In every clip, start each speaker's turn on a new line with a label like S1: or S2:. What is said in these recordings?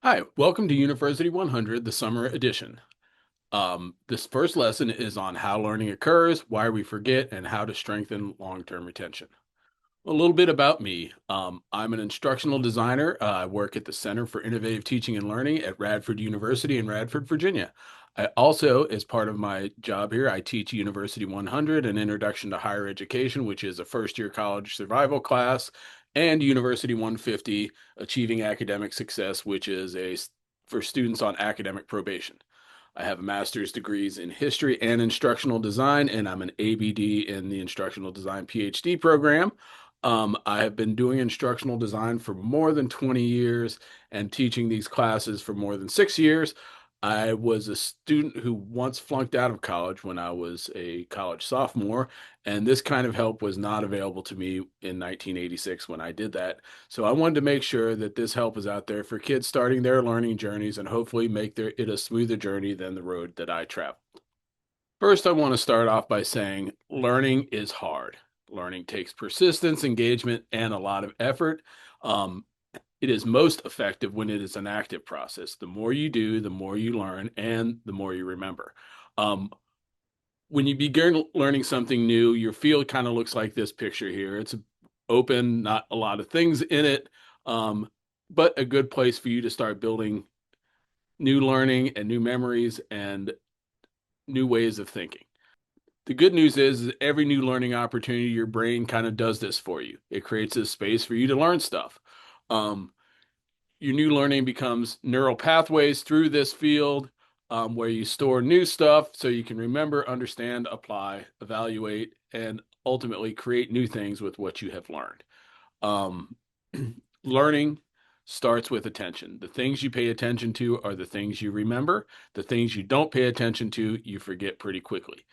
S1: Hi, welcome to University 100, the summer edition. This first lesson is on how learning occurs, why we forget, and how to strengthen long-term retention. A little bit about me. I'm an instructional designer. I work at the Center for Innovative Teaching and Learning at Radford University in Radford, Virginia. I also, as part of my job here, I teach University 100, an introduction to higher education, which is a first-year college survival class, and University 150, achieving academic success, which is for students on academic probation. I have master's degrees in history and instructional design, and I'm an ABD in the instructional design PhD program. I have been doing instructional design for more than 20 years and teaching these classes for more than 6 years. I was a student who once flunked out of college when I was a college sophomore, and this kind of help was not available to me in 1986 when I did that. So I wanted to make sure that this help is out there for kids starting their learning journeys and hopefully make it a smoother journey than the road that I traveled. First, I want to start off by saying learning is hard. Learning takes persistence, engagement, and a lot of effort. Um, it is most effective when it is an active process. The more you do, the more you learn, and the more you remember. Um, when you begin learning something new, your field kind of looks like this picture here. It's open, not a lot of things in it, um, but a good place for you to start building new learning and new memories and new ways of thinking. The good news is every new learning opportunity, your brain kind of does this for you. It creates a space for you to learn stuff. Um, your new learning becomes neural pathways through this field where you store new stuff so you can remember, understand, apply, evaluate, and ultimately create new things with what you have learned. Um, learning starts with attention. The things you pay attention to are the things you remember. The things you don't pay attention to, you forget pretty quickly.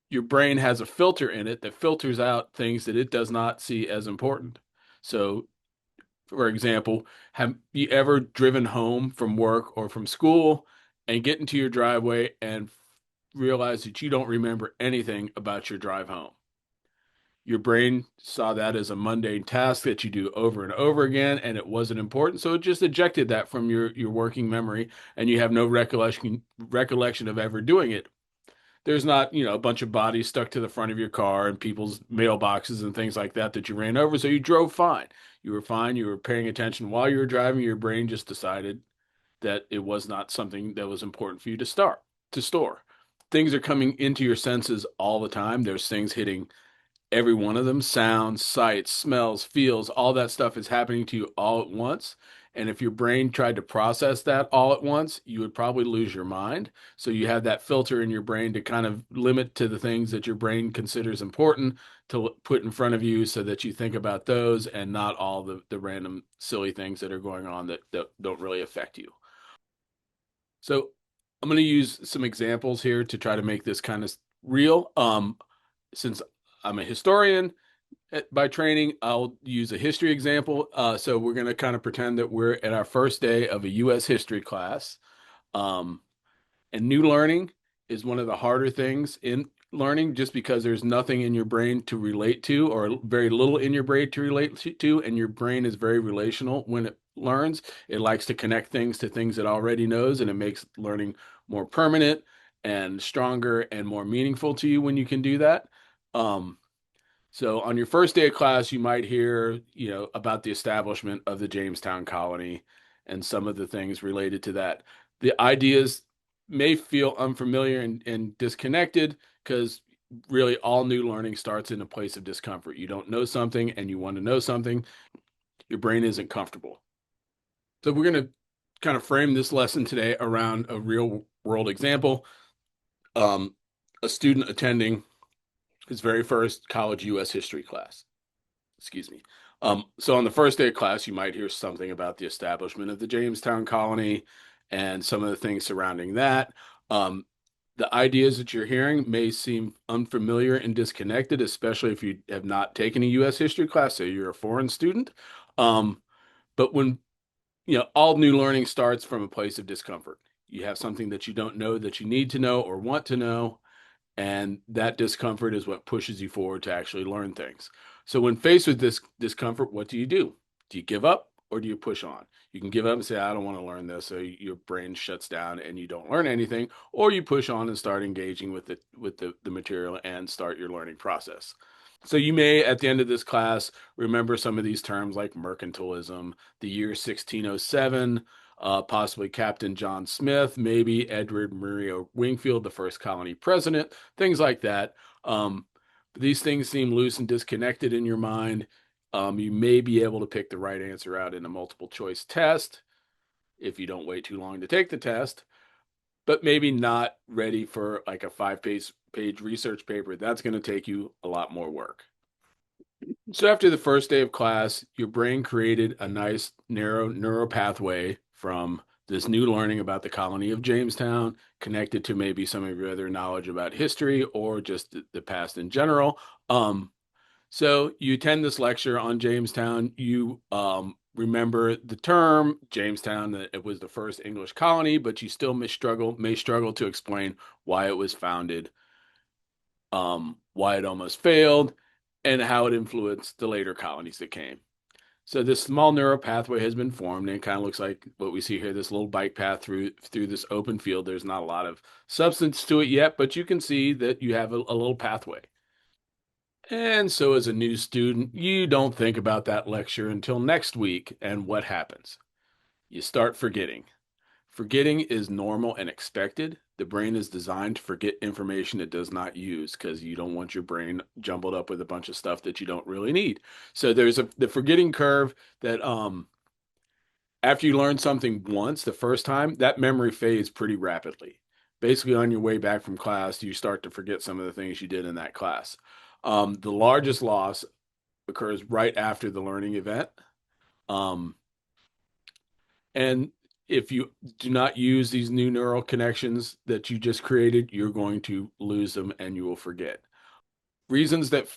S1: Your brain has a filter in it that filters out things that it does not see as important. So, for example, have you ever driven home from work or from school and get into your driveway and realize that you don't remember anything about your drive home? Your brain saw that as a mundane task that you do over and over again, and it wasn't important, so it just ejected that from your working memory, and you have no recollection of ever doing it. There's not, a bunch of bodies stuck to the front of your car and people's mailboxes and things like that that you ran over. So you drove fine. You were fine. You were paying attention while you were driving. Your brain just decided that it was not something that was important for you to store. Things are coming into your senses all the time. There's things hitting every one of them, sounds, sights, smells, feels, all that stuff is happening to you all at once. And if your brain tried to process that all at once, you would probably lose your mind. So you have that filter in your brain to kind of limit to the things that your brain considers important to put in front of you so that you think about those and not all the random silly things that are going on that don't really affect you. So I'm going to use some examples here to try to make this kind of real. Since I'm a historian, by training, I'll use a history example. So we're going to kind of pretend that we're at our first day of a U.S. history class. Um, and new learning is one of the harder things in learning just because there's nothing in your brain to relate to, or very little in your brain to relate to. And your brain is very relational when it learns. It likes to connect things to things it already knows, and it makes learning more permanent and stronger and more meaningful to you when you can do that. Um, so on your first day of class, you might hear, about the establishment of the Jamestown colony and some of the things related to that. The ideas may feel unfamiliar and disconnected because really all new learning starts in a place of discomfort. You don't know something and you want to know something. Your brain isn't comfortable. So we're going to kind of frame this lesson today around a real world example. Um, a student attending his very first college U.S. history class. Excuse me. So on the first day of class, you might hear something about the establishment of the Jamestown colony and some of the things surrounding that. Um, the ideas that you're hearing may seem unfamiliar and disconnected, especially if you have not taken a U.S. history class, so you're a foreign student. Um, but when, all new learning starts from a place of discomfort. You have something that you don't know that you need to know or want to know, and that discomfort is what pushes you forward to actually learn things. So when faced with this discomfort, what do you do? Do you give up? or do you push on? You can give up and say, I don't want to learn this. So your brain shuts down and you don't learn anything, or you push on and start engaging with the material and start your learning process. So you may, at the end of this class, remember some of these terms like mercantilism, the year 1607, possibly Captain John Smith, maybe Edward Murray Wingfield, the first colony president, things like that. Um, these things seem loose and disconnected in your mind. You may be able to pick the right answer out in a multiple choice test if you don't wait too long to take the test, but maybe not ready for like a five page research paper. That's going to take you a lot more work. So after the first day of class, your brain created a nice narrow neural pathway from this new learning about the colony of Jamestown, connected to maybe some of your other knowledge about history or just the past in general. So you attend this lecture on Jamestown. You remember the term Jamestown, that it was the first English colony, but you still may struggle to explain why it was founded, why it almost failed, and how it influenced the later colonies that came. So this small neural pathway has been formed, and it kind of looks like what we see here, this little bike path through this open field. There's not a lot of substance to it yet, but you can see that you have a little pathway. And so as a new student, you don't think about that lecture until next week, and what happens? You start forgetting. Forgetting is normal and expected. The brain is designed to forget information it does not use because you don't want your brain jumbled up with a bunch of stuff that you don't really need. So there's the forgetting curve that after you learn something once, the first time, that memory fades pretty rapidly. Basically, on your way back from class, you start to forget some of the things you did in that class. The largest loss occurs right after the learning event. Um, And if you do not use these new neural connections that you just created, you're going to lose them and you will forget. Reasons that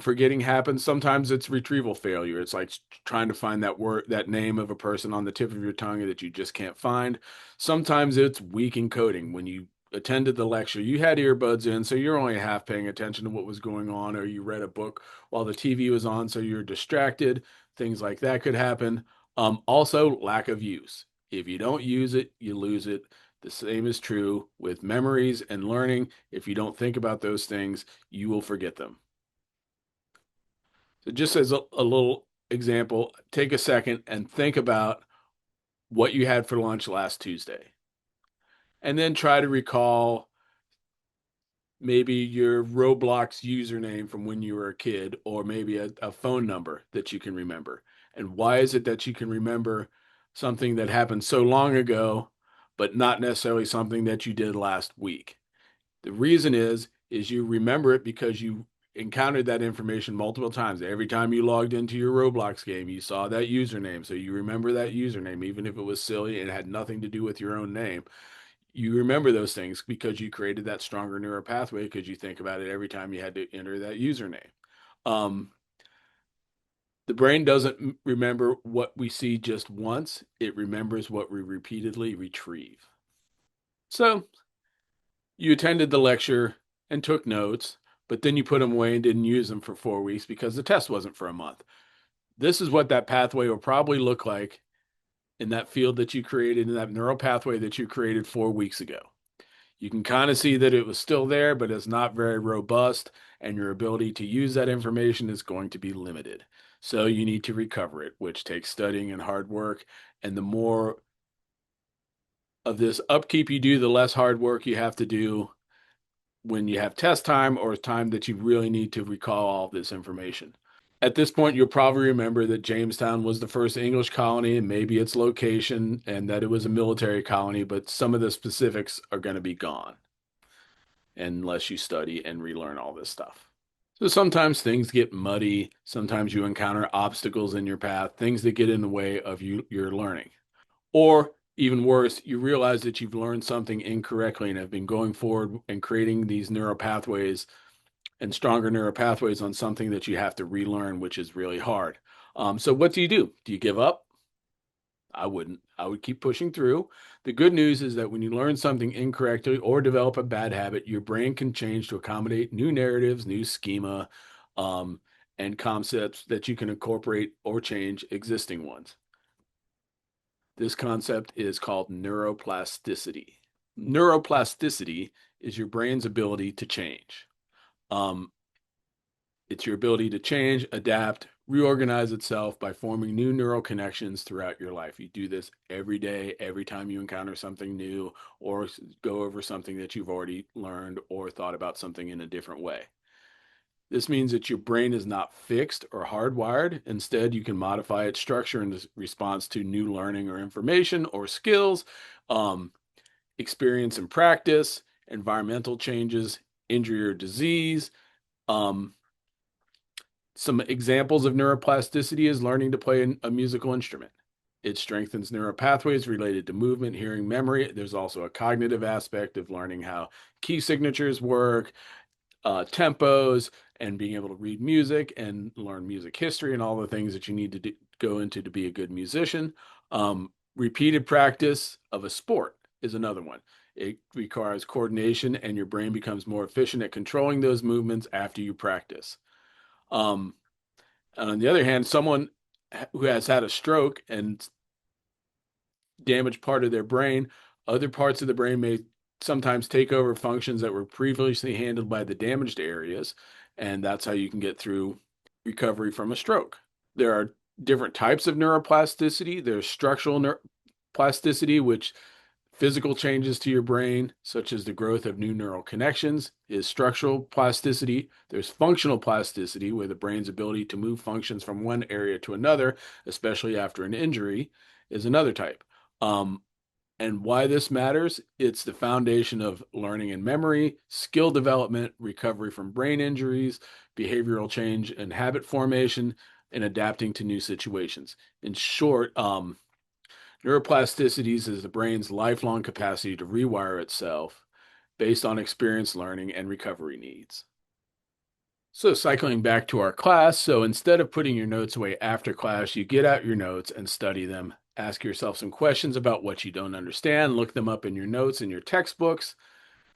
S1: forgetting happens, sometimes it's retrieval failure. It's like trying to find that word, that name of a person on the tip of your tongue that you just can't find. Sometimes it's weak encoding. When you attended the lecture, you had earbuds in, so you're only half paying attention to what was going on, or you read a book while the TV was on, so you're distracted. Things like that could happen. Also, lack of use. If you don't use it, you lose it. The same is true with memories and learning. If you don't think about those things, you will forget them. So, just as a little example, take a second and think about what you had for lunch last Tuesday. And then try to recall maybe your Roblox username from when you were a kid, or maybe a phone number that you can remember. And why is it that you can remember something that happened so long ago, but not necessarily something that you did last week? The reason is you remember it because you encountered that information multiple times. Every time you logged into your Roblox game, you saw that username. So you remember that username, even if it was silly and had nothing to do with your own name. You remember those things because you created that stronger neural pathway because you think about it every time you had to enter that username. Um, the brain doesn't remember what we see just once, it remembers what we repeatedly retrieve. So you attended the lecture and took notes, but then you put them away and didn't use them for 4 weeks because the test wasn't for a month. This is what that pathway will probably look like in that field that you created, in that neural pathway that you created 4 weeks ago. You can kind of see that it was still there, but it's not very robust, and your ability to use that information is going to be limited. So you need to recover it, which takes studying and hard work. And the more of this upkeep you do, the less hard work you have to do when you have test time or time that you really need to recall all this information. At this point, you'll probably remember that Jamestown was the first English colony and maybe its location and that it was a military colony, but some of the specifics are going to be gone unless you study and relearn all this stuff. So sometimes things get muddy. Sometimes you encounter obstacles in your path, things that get in the way of your learning. Or even worse, you realize that you've learned something incorrectly and have been going forward and creating these neural pathways and stronger neural pathways on something that you have to relearn, which is really hard. So what do? Do you give up? I wouldn't. I would keep pushing through. The good news is that when you learn something incorrectly or develop a bad habit, your brain can change to accommodate new narratives, new schema, um, and concepts that you can incorporate or change existing ones. This concept is called neuroplasticity. Neuroplasticity is your brain's ability to change. Um, it's your ability to change, adapt, reorganize itself by forming new neural connections throughout your life. You do this every day, every time you encounter something new or go over something that you've already learned or thought about something in a different way. This means that your brain is not fixed or hardwired. Instead, you can modify its structure in response to new learning or information or skills, um, experience and practice, environmental changes, injury or disease. Um, some examples of neuroplasticity is learning to play a musical instrument. It strengthens neural pathways related to movement, hearing, memory. There's also a cognitive aspect of learning how key signatures work, tempos, and being able to read music and learn music history and all the things that you need to go into to be a good musician. Repeated practice of a sport is another one. It requires coordination, and your brain becomes more efficient at controlling those movements after you practice. Um, and on the other hand, someone who has had a stroke and damaged part of their brain, other parts of the brain may sometimes take over functions that were previously handled by the damaged areas. And that's how you can get through recovery from a stroke. There are different types of neuroplasticity. There's structural neuroplasticity, which physical changes to your brain, such as the growth of new neural connections, is structural plasticity. There's functional plasticity, where the brain's ability to move functions from one area to another, especially after an injury, is another type. Um, and why this matters, it's the foundation of learning and memory, skill development, recovery from brain injuries, behavioral change and habit formation, and adapting to new situations. In short, neuroplasticities is the brain's lifelong capacity to rewire itself based on experience, learning, and recovery needs. So, cycling back to our class, so instead of putting your notes away after class, you get out your notes and study them. Ask yourself some questions about what you don't understand, look them up in your notes in your textbooks,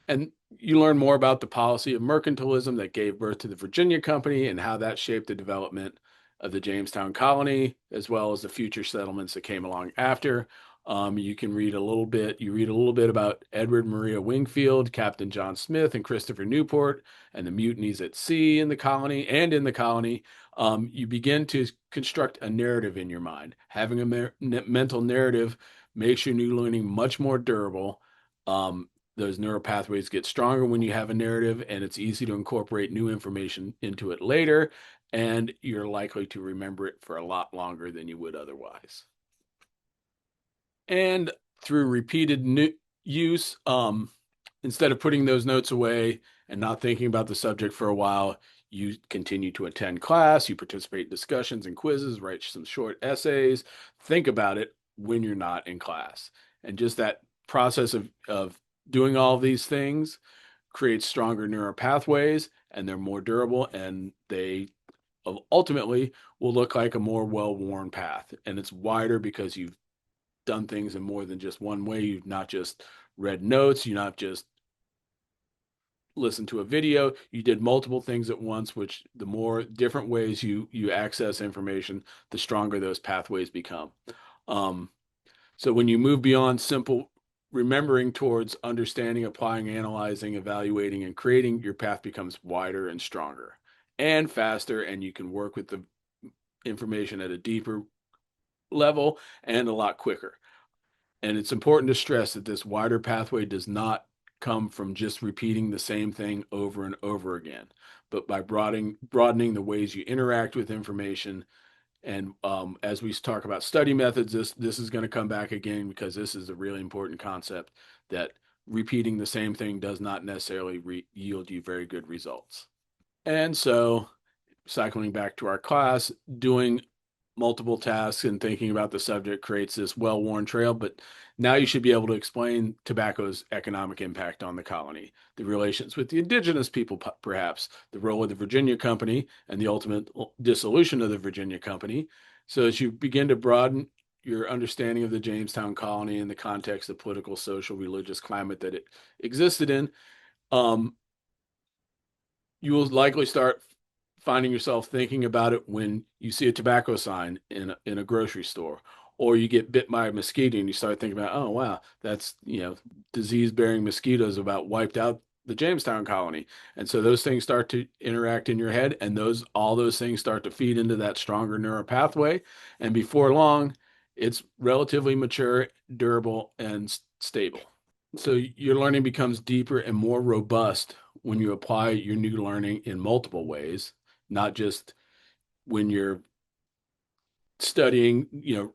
S1: and you learn more about the policy of mercantilism that gave birth to the Virginia Company and how that shaped the development of the Jamestown colony, as well as the future settlements that came along after. You can read a little bit. You read a little bit about Edward Maria Wingfield, Captain John Smith, and Christopher Newport, and the mutinies at sea in the colony and in the colony. You begin to construct a narrative in your mind. Having a mental narrative makes your new learning much more durable. Those neural pathways get stronger when you have a narrative, and it's easy to incorporate new information into it later, and you're likely to remember it for a lot longer than you would otherwise. And through repeated use, instead of putting those notes away and not thinking about the subject for a while, you continue to attend class, you participate in discussions and quizzes, write some short essays, think about it when you're not in class. And just that process of doing all of these things creates stronger neural pathways, and they're more durable, and they ultimately will look like a more well-worn path. And it's wider because you've done things in more than just one way. You've not just read notes, you've not just listened to a video. You did multiple things at once, which the more different ways you access information, the stronger those pathways become. Um, so when you move beyond simple remembering towards understanding, applying, analyzing, evaluating, and creating, your path becomes wider and stronger and faster, and you can work with the information at a deeper level and a lot quicker. And it's important to stress that this wider pathway does not come from just repeating the same thing over and over again, but by broadening the ways you interact with information. And as we talk about study methods, this is going to come back again because this is a really important concept that repeating the same thing does not necessarily yield you very good results. And so, cycling back to our class, doing multiple tasks and thinking about the subject creates this well-worn trail, but now you should be able to explain tobacco's economic impact on the colony, the relations with the indigenous people, perhaps, the role of the Virginia Company, and the ultimate dissolution of the Virginia Company. So as you begin to broaden your understanding of the Jamestown colony in the context of political, social, religious climate that it existed in, um, you will likely start finding yourself thinking about it when you see a tobacco sign in a grocery store, Or you get bit by a mosquito and you start thinking about, oh wow, that's, disease-bearing mosquitoes about wiped out the Jamestown colony. And so those things start to interact in your head, and all those things start to feed into that stronger neural pathway. And before long, it's relatively mature, durable, and stable. So your learning becomes deeper and more robust when you apply your new learning in multiple ways, not just when you're studying,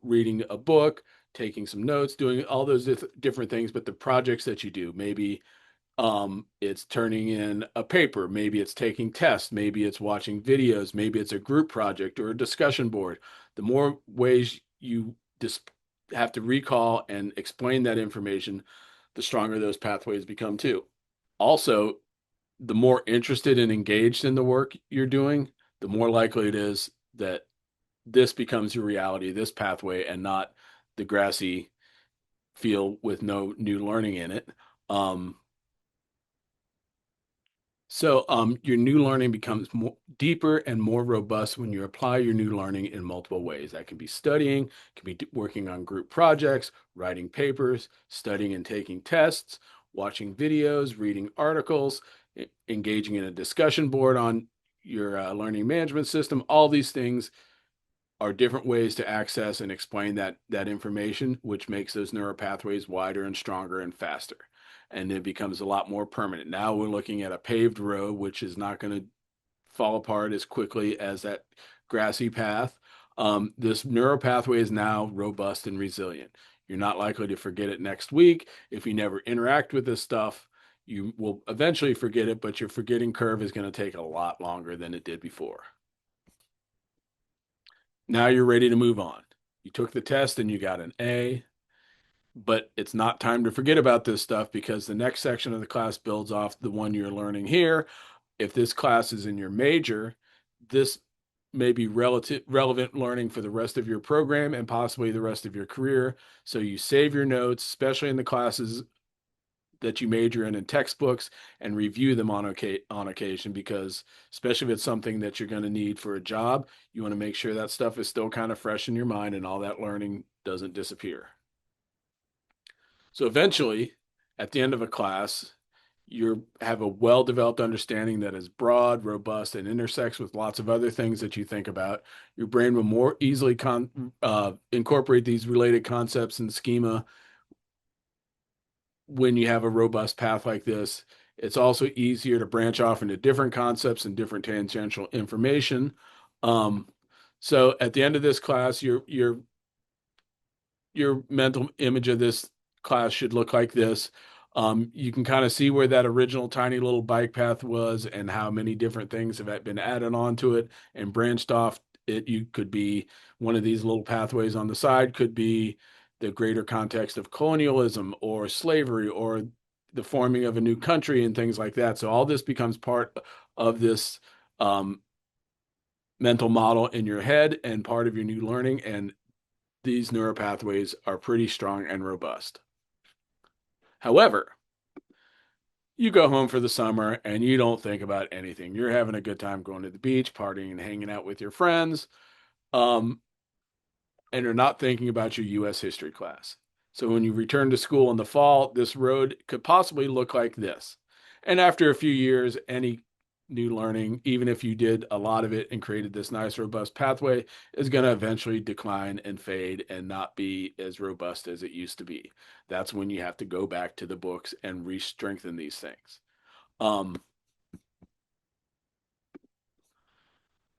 S1: reading a book, taking some notes, doing all those different things, but the projects that you do, maybe it's turning in a paper, maybe it's taking tests, maybe it's watching videos, maybe it's a group project or a discussion board. The more ways you just have to recall and explain that information, the stronger those pathways become too. Also, the more interested and engaged in the work you're doing, the more likely it is that this becomes your reality, this pathway, and not the grassy field with no new learning in it. Um, your new learning becomes more deeper and more robust when you apply your new learning in multiple ways. That can be studying, can be working on group projects, writing papers, studying and taking tests, watching videos, reading articles, engaging in a discussion board on your learning management system. All these things are different ways to access and explain that information, which makes those neural pathways wider and stronger and faster. And it becomes a lot more permanent. Now we're looking at a paved road, which is not going to fall apart as quickly as that grassy path. This neural pathway is now robust and resilient. You're not likely to forget it next week. If you never interact with this stuff, you will eventually forget it, but your forgetting curve is going to take a lot longer than it did before. Now you're ready to move on. You took the test and you got an A, but it's not time to forget about this stuff because the next section of the class builds off the one you're learning here. If this class is in your major, this may be relevant learning for the rest of your program and possibly the rest of your career. So you save your notes, especially in the classes that you major in textbooks, and review them on occasion, because especially if it's something that you're going to need for a job, you want to make sure that stuff is still kind of fresh in your mind and all that learning doesn't disappear. So eventually, at the end of a class, you have a well-developed understanding that is broad, robust, and intersects with lots of other things that you think about. Your brain will more easily incorporate these related concepts and schema when you have a robust path like this. It's also easier to branch off into different concepts and different tangential information. Um, so at the end of this class, your mental image of this class should look like this. You can kind of see where that original tiny little bike path was and how many different things have been added onto it and branched off. You could be one of these little pathways on the side, could be the greater context of colonialism or slavery or the forming of a new country and things like that. So all this becomes part of this mental model in your head and part of your new learning. And these neuropathways are pretty strong and robust. However, you go home for the summer and you don't think about anything. You're having a good time going to the beach, partying and hanging out with your friends, um, and you're not thinking about your U.S. history class. So when you return to school in the fall, this road could possibly look like this. And after a few years, any new learning, even if you did a lot of it and created this nice, robust pathway, is going to eventually decline and fade and not be as robust as it used to be. That's when you have to go back to the books and re-strengthen these things. Um,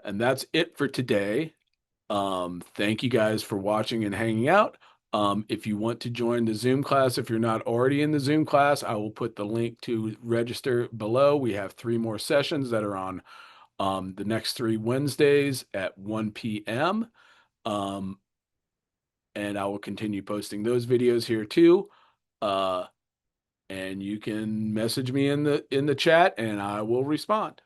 S1: and that's it for today. Thank you guys for watching and hanging out. If you want to join the Zoom class, if you're not already in the Zoom class, I will put the link to register below. We have 3 more sessions that are on the next 3 Wednesdays at 1 p.m. Um, and I will continue posting those videos here too. And you can message me in the chat and I will respond.